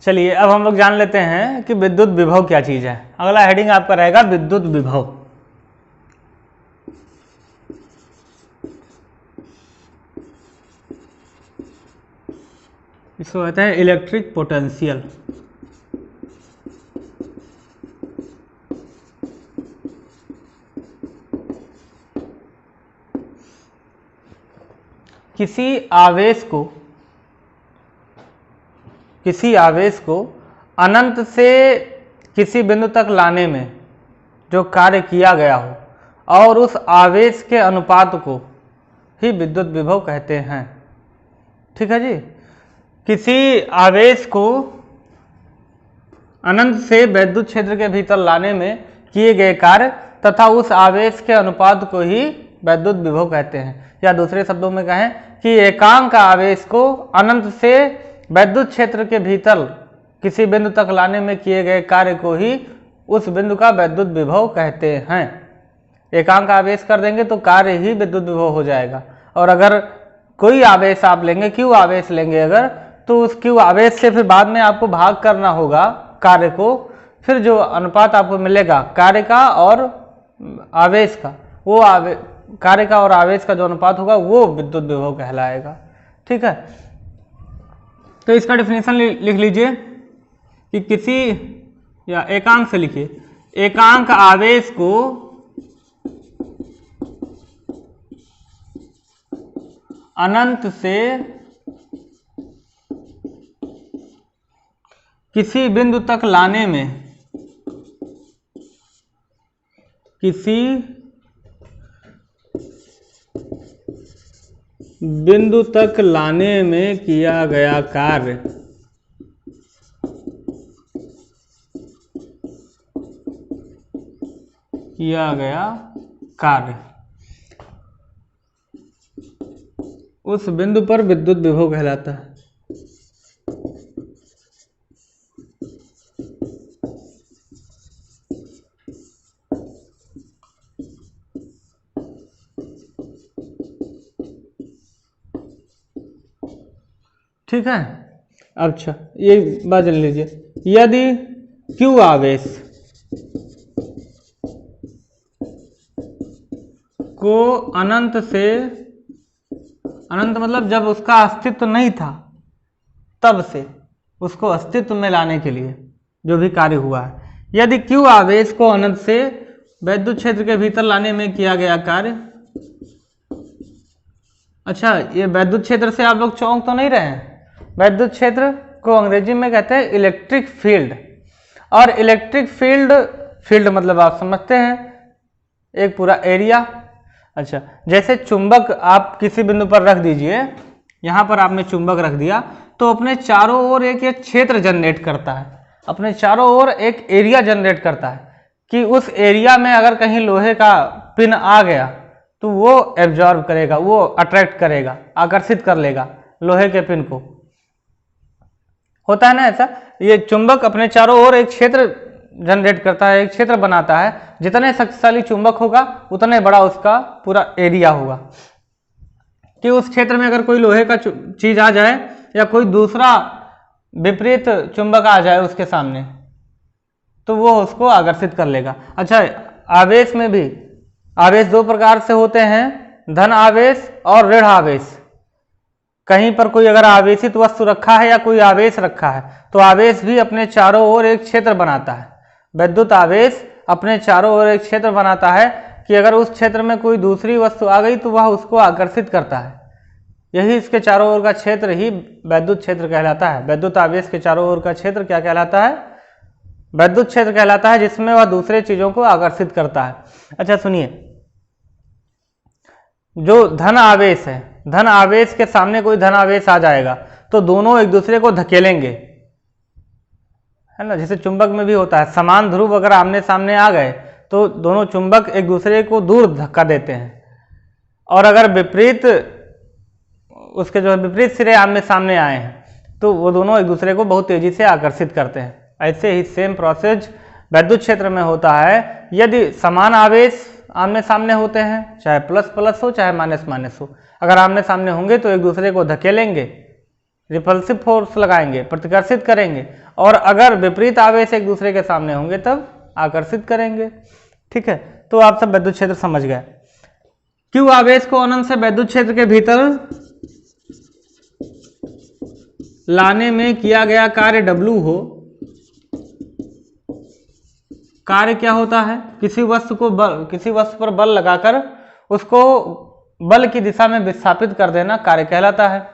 चलिए अब हम लोग जान लेते हैं कि विद्युत विभव क्या चीज है। अगला हेडिंग आपका रहेगा विद्युत विभव। इसको कहते हैं इलेक्ट्रिक पोटेंशियल। किसी आवेश को अनंत से किसी बिंदु तक लाने में जो कार्य किया गया हो और उस आवेश के अनुपात को ही विद्युत विभव कहते हैं। ठीक है जी। किसी आवेश को अनंत से विद्युत क्षेत्र के भीतर लाने में किए गए कार्य तथा उस आवेश के अनुपात को ही विद्युत विभव कहते हैं। या दूसरे शब्दों में कहें कि एकांक आवेश को अनंत से विद्युत क्षेत्र के भीतर किसी बिंदु तक लाने में किए गए कार्य को ही उस बिंदु का विद्युत विभव कहते हैं। एकांक आवेश कर देंगे तो कार्य ही विद्युत विभव हो जाएगा। और अगर कोई आवेश आप लेंगे, क्यू आवेश लेंगे अगर, तो उस क्यू आवेश से फिर बाद में आपको भाग करना होगा कार्य को। फिर जो अनुपात आपको मिलेगा कार्य का और आवेश का, वो कार्य का और आवेश का जो अनुपात होगा वो विद्युत विभव कहलाएगा। ठीक है। तो इसका डेफिनेशन लिख लीजिए कि किसी, या एकांक से लिखिए, एकांक आवेश को अनंत से किसी बिंदु तक लाने में, किसी बिंदु तक लाने में किया गया कार्य उस बिंदु पर विद्युत विभव कहलाता है। ठीक है। अच्छा, ये बात जान लीजिए, यदि क्यू आवेश को अनंत से, अनंत मतलब जब उसका अस्तित्व नहीं था तब से उसको अस्तित्व में लाने के लिए जो भी कार्य हुआ है, यदि क्यू आवेश को अनंत से विद्युत क्षेत्र के भीतर लाने में किया गया कार्य। अच्छा, ये विद्युत क्षेत्र से आप लोग चौंक तो नहीं रहे हैं? विद्युत क्षेत्र को अंग्रेजी में कहते हैं इलेक्ट्रिक फील्ड। और इलेक्ट्रिक फील्ड मतलब आप समझते हैं एक पूरा एरिया। अच्छा, जैसे चुंबक आप किसी बिंदु पर रख दीजिए, यहाँ पर आपने चुंबक रख दिया तो अपने चारों ओर एक क्षेत्र जनरेट करता है, अपने चारों ओर एक एरिया जनरेट करता है कि उस एरिया में अगर कहीं लोहे का पिन आ गया तो वो एब्जॉर्ब करेगा, वो अट्रैक्ट करेगा, आकर्षित कर लेगा लोहे के पिन को। होता है ना ऐसा? ये चुंबक अपने चारों ओर एक क्षेत्र जनरेट करता है, एक क्षेत्र बनाता है। जितने शक्तिशाली चुंबक होगा उतने बड़ा उसका पूरा एरिया होगा कि उस क्षेत्र में अगर कोई लोहे का चीज आ जाए या कोई दूसरा विपरीत चुंबक आ जाए उसके सामने तो वो उसको आकर्षित कर लेगा। अच्छा, आवेश में भी आवेश दो प्रकार से होते हैं, धन आवेश और ऋण आवेश। कहीं पर कोई अगर आवेशित वस्तु रखा है या कोई आवेश रखा है तो आवेश भी अपने चारों ओर एक क्षेत्र बनाता है। विद्युत आवेश अपने चारों ओर एक क्षेत्र बनाता है कि अगर उस क्षेत्र में कोई दूसरी वस्तु आ गई तो वह उसको आकर्षित करता है। यही इसके चारों ओर का क्षेत्र ही विद्युत क्षेत्र कहलाता है। विद्युत आवेश के चारों ओर का क्षेत्र क्या कहलाता है? विद्युत क्षेत्र कहलाता है, जिसमें वह दूसरे चीजों को आकर्षित करता है। अच्छा सुनिए, जो धन आवेश है, धन आवेश के सामने कोई धन आवेश आ जाएगा तो दोनों एक दूसरे को धकेलेंगे, है ना? जैसे चुंबक में भी होता है, समान ध्रुव अगर आमने सामने आ गए तो दोनों चुंबक एक दूसरे को दूर धक्का देते हैं। और अगर विपरीत, उसके जो विपरीत सिरे आमने सामने आए हैं तो वो दोनों एक दूसरे को बहुत तेजी से आकर्षित करते हैं। ऐसे ही सेम प्रोसेस विद्युत क्षेत्र में होता है। यदि समान आवेश आमने सामने होते हैं, चाहे प्लस प्लस हो चाहे माइनस माइनस हो, अगर आमने सामने होंगे तो एक दूसरे को धकेलेंगे रिपल्सिव फोर्स लगाएंगे, प्रतिकर्षित करेंगे, और अगर विपरीत आवेश एक दूसरे के सामने होंगे तब आकर्षित करेंगे। ठीक है, तो आप सब विद्युत क्षेत्र समझ गए। Q आवेश को अनंत से विद्युत क्षेत्र के भीतर लाने में किया गया कार्य W हो। कार्य क्या होता है? किसी वस्तु पर बल लगाकर उसको बल की दिशा में विस्थापित कर देना कार्य कहलाता है।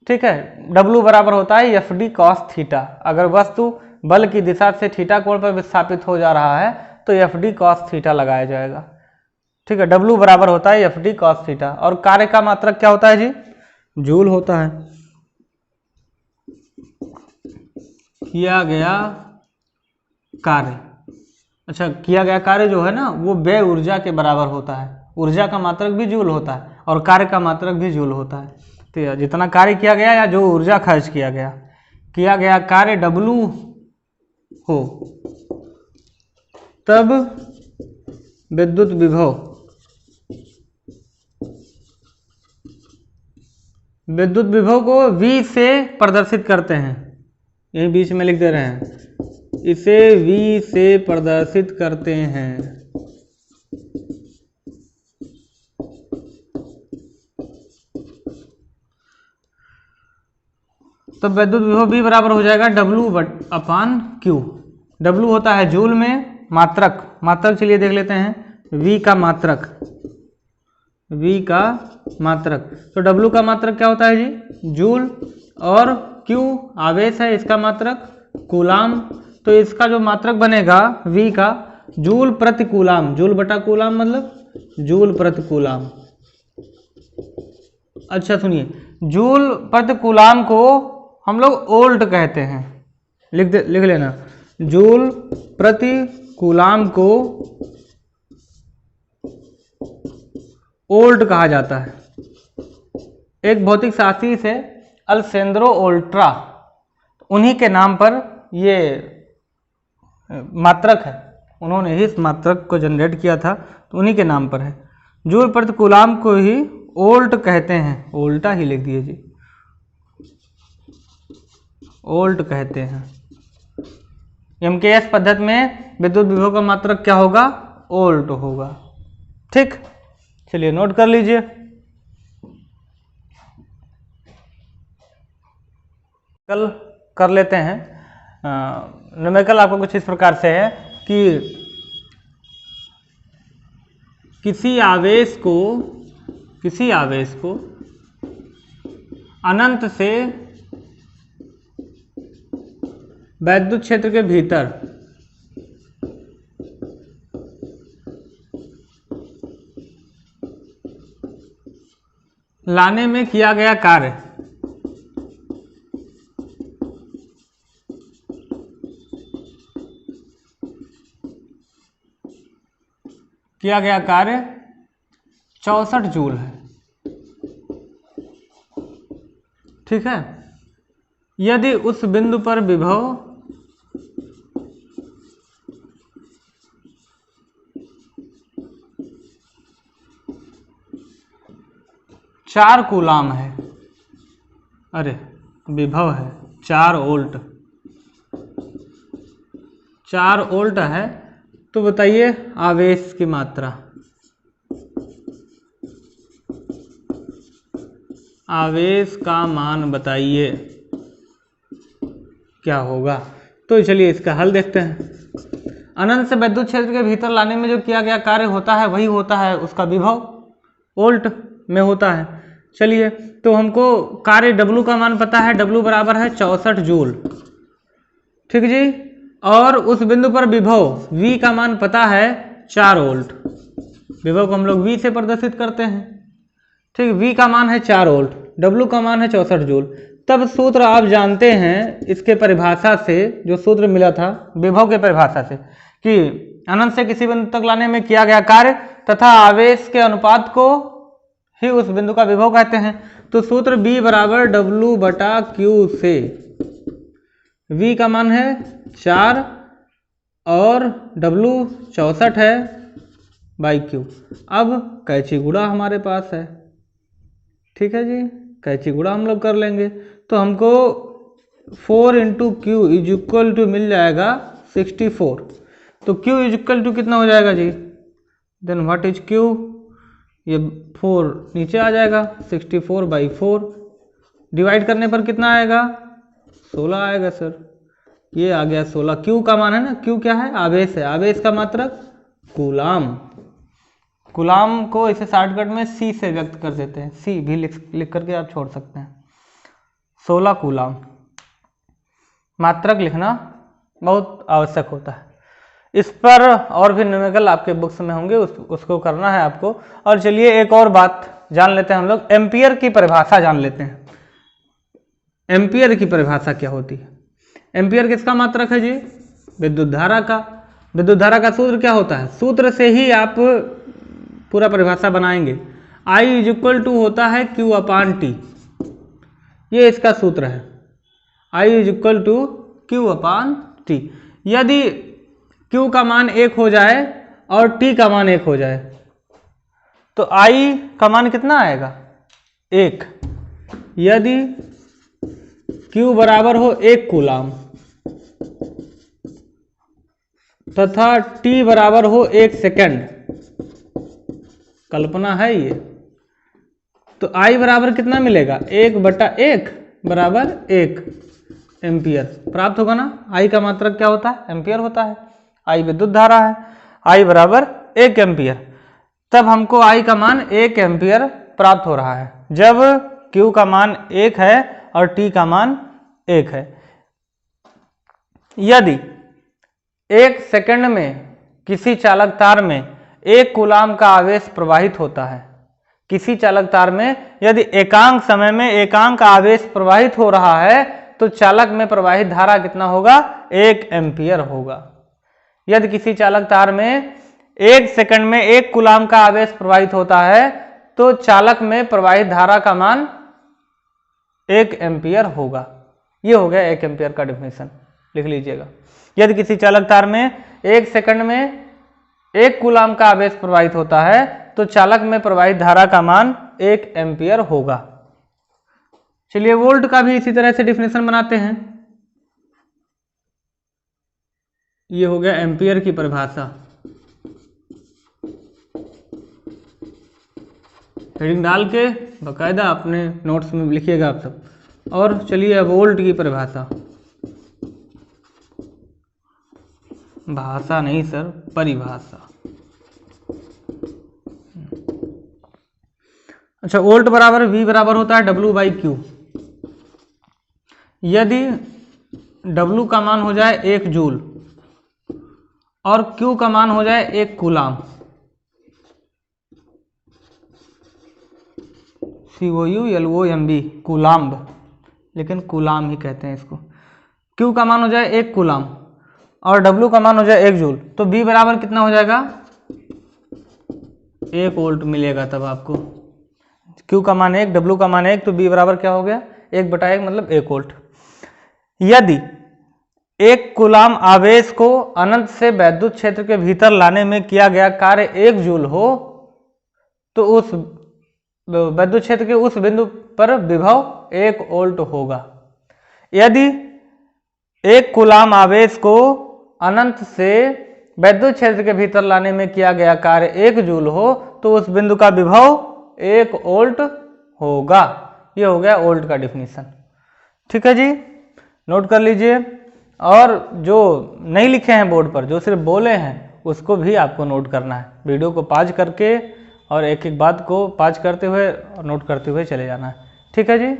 ठीक है, W बराबर होता है FD cos थीटा। अगर वस्तु बल की दिशा से थीटा कोण पर विस्थापित हो जा रहा है तो FD cos थीटा लगाया जाएगा। ठीक है, W बराबर होता है FD cos थीटा। और कार्य का मात्रक क्या होता है जी? जूल होता है। किया गया कार्य, अच्छा, किया गया कार्य जो है ना वो व्यय ऊर्जा के बराबर होता है। ऊर्जा का मात्रक भी जूल होता है और कार्य का मात्रक भी जूल होता है। तो जितना कार्य किया गया या जो ऊर्जा खर्च किया गया कार्य W हो तब विद्युत विभव को V से प्रदर्शित करते हैं। यही बीच में लिख दे रहे हैं, इसे V से प्रदर्शित करते हैं। तो विद्युत विभव V बराबर हो जाएगा W/Q। W होता है जूल में, मात्रक चलिए देख लेते हैं। V का मात्रक, तो W का मात्रक क्या होता है जी? जूल, और Q आवेश है, इसका मात्रक कूलाम। तो इसका जो मात्रक बनेगा V का, जूल प्रति कूलाम। जूल बटा कूलाम मतलब जूल प्रति कूलाम। अच्छा सुनिए, जूल प्रति कूलाम को हम लोग ओल्ट कहते हैं। लिख लेना, जूल प्रति कूलाम को ओल्ट कहा जाता है। एक भौतिक शास्त्री से अल्सेंद्रो ओल्ट्रा, उन्हीं के नाम पर ये मात्रक है, उन्होंने ही इस मात्रक को जनरेट किया था, तो उन्हीं के नाम पर है। जूल प्रति कूलाम को ही ओल्ट कहते हैं। ओल्टा ही लिख दिए जी, ओल्ट कहते हैं। MKS पद्धति में विद्युत विभव का मात्रक क्या होगा? ओल्ट होगा। ठीक, चलिए नोट कर लीजिए। कल कर लेते हैं। न्यूमेरिकल आपको कुछ इस प्रकार से है कि किसी आवेश को अनंत से विद्युत क्षेत्र के भीतर लाने में किया गया कार्य किया गया कार्य 64 जूल है। ठीक है, यदि उस बिंदु पर विभव चार कूलाम है, अरे विभव है 4 वोल्ट है, तो बताइए आवेश की मात्रा, आवेश का मान बताइए क्या होगा। तो चलिए इसका हल देखते हैं। अनंत से विद्युत क्षेत्र के भीतर लाने में जो किया गया कार्य होता है वही होता है उसका विभव, वोल्ट में होता है। चलिए, तो हमको कार्य W का मान पता है, W बराबर है 64 जूल। ठीक जी, और उस बिंदु पर विभव V का मान पता है 4 वोल्ट। विभव को हम लोग V से प्रदर्शित करते हैं। ठीक, V का मान है 4 वोल्ट, W का मान है 64 जूल। तब सूत्र आप जानते हैं इसके परिभाषा से, जो सूत्र मिला था विभव के परिभाषा से, कि अनंत से किसी बिंदु तक लाने में किया गया कार्य तथा आवेश के अनुपात को ही उस बिंदु का विभव कहते हैं। तो सूत्र B बराबर W/Q से V का मान है 4 और W 64 है बाई Q। अब कैंची गुणा हमारे पास है। ठीक है जी, कैंची गुणा हम लोग कर लेंगे। तो हमको 4 into q is equal to मिल जाएगा 64। तो Q इज इक्वल टू कितना हो जाएगा जी, देन व्हाट इज Q, ये 4 नीचे आ जाएगा, 64/4 डिवाइड करने पर कितना आएगा, 16 आएगा सर। ये आ गया 16। Q का मान है ना, Q क्या है, आवेश है, आवेश का मात्रक कूलाम। कूलाम को इसे शॉर्टकट में C से व्यक्त कर देते हैं, C भी लिख करके आप छोड़ सकते हैं। 16 कूलाम मात्रक लिखना बहुत आवश्यक होता है। इस पर और भी न्यूमेरिकल आपके बुक्स में होंगे, उसको करना है आपको। और चलिए एक और बात जान लेते हैं हम लोग, एम्पियर की परिभाषा जान लेते हैं। एम्पियर की परिभाषा क्या होती है? एम्पियर किसका मात्रक है जी, विद्युत धारा का। विद्युत धारा का सूत्र क्या होता है, सूत्र से ही आप पूरा परिभाषा बनाएंगे। I इज इक्वल टू होता है Q/T, ये इसका सूत्र है। I is equal to Q/T। यदि Q का मान 1 हो जाए और T का मान 1 हो जाए तो I का मान कितना आएगा, 1। यदि Q बराबर हो 1 कूलाम तथा T बराबर हो 1 सेकेंड, कल्पना है ये, तो I बराबर कितना मिलेगा, 1/1 बराबर 1 एम्पियर प्राप्त होगा ना। I का मात्रक क्या होता है, एम्पियर होता है। I विद्युत धारा है, I बराबर 1 एम्पियर। तब हमको I का मान 1 एम्पियर प्राप्त हो रहा है जब Q का मान 1 है और T का मान 1 है। यदि 1 सेकंड में किसी चालक तार में 1 कूलाम का आवेश प्रवाहित होता है, किसी चालक तार में यदि एकांक समय में एकांक आवेश प्रवाहित हो रहा है तो चालक में प्रवाहित धारा कितना होगा, 1 एम्पियर होगा। यदि किसी चालक तार में 1 सेकंड में 1 कूलाम का आवेश प्रवाहित होता है तो चालक में प्रवाहित धारा का मान 1 एम्पियर होगा। ये हो गया 1 एम्पियर का डेफिनेशन, लिख लीजिएगा। यदि किसी चालक तार में 1 सेकंड में 1 कूलाम का आवेश प्रवाहित होता है तो चालक में प्रवाहित धारा का मान 1 एम्पियर होगा। चलिए वोल्ट का भी इसी तरह से डेफिनेशन बनाते हैं। ये हो गया एम्पियर की परिभाषा, हेडिंग डाल के बकायदा अपने नोट्स में लिखिएगा आप सब। और चलिए वोल्ट की परिभाषा, भाषा नहीं सर, परिभाषा। अच्छा, वोल्ट बराबर V बराबर होता है W/Q। यदि W का मान हो जाए 1 जूल और Q का मान हो जाए 1 कूलाम, COULOMB, कूलाम्ब, लेकिन कूलाम ही कहते हैं इसको। Q का मान हो जाए 1 कूलाम और W का मान हो जाए 1 जूल, तो B बराबर कितना हो जाएगा, 1 वोल्ट मिलेगा। तब आपको Q का मान 1, W का मान 1, तो B बराबर क्या हो गया, 1/1 मतलब 1 वोल्ट। यदि 1 कूलाम आवेश को अनंत से वैद्युत क्षेत्र के भीतर लाने में किया गया कार्य 1 जूल हो तो उस वैद्युत क्षेत्र के उस बिंदु पर विभव 1 वोल्ट होगा। यदि 1 कूलाम आवेश को अनंत से वैद्युत क्षेत्र के भीतर लाने में किया गया कार्य 1 जूल हो तो उस बिंदु का विभव 1 वोल्ट होगा। ये हो गया वोल्ट का डिफिनीशन। ठीक है जी, नोट कर लीजिए। और जो नहीं लिखे हैं बोर्ड पर, जो सिर्फ बोले हैं, उसको भी आपको नोट करना है। वीडियो को पॉज करके और एक एक बात को पॉज करते हुए और नोट करते हुए चले जाना है। ठीक है जी,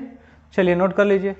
चलिए नोट कर लीजिए।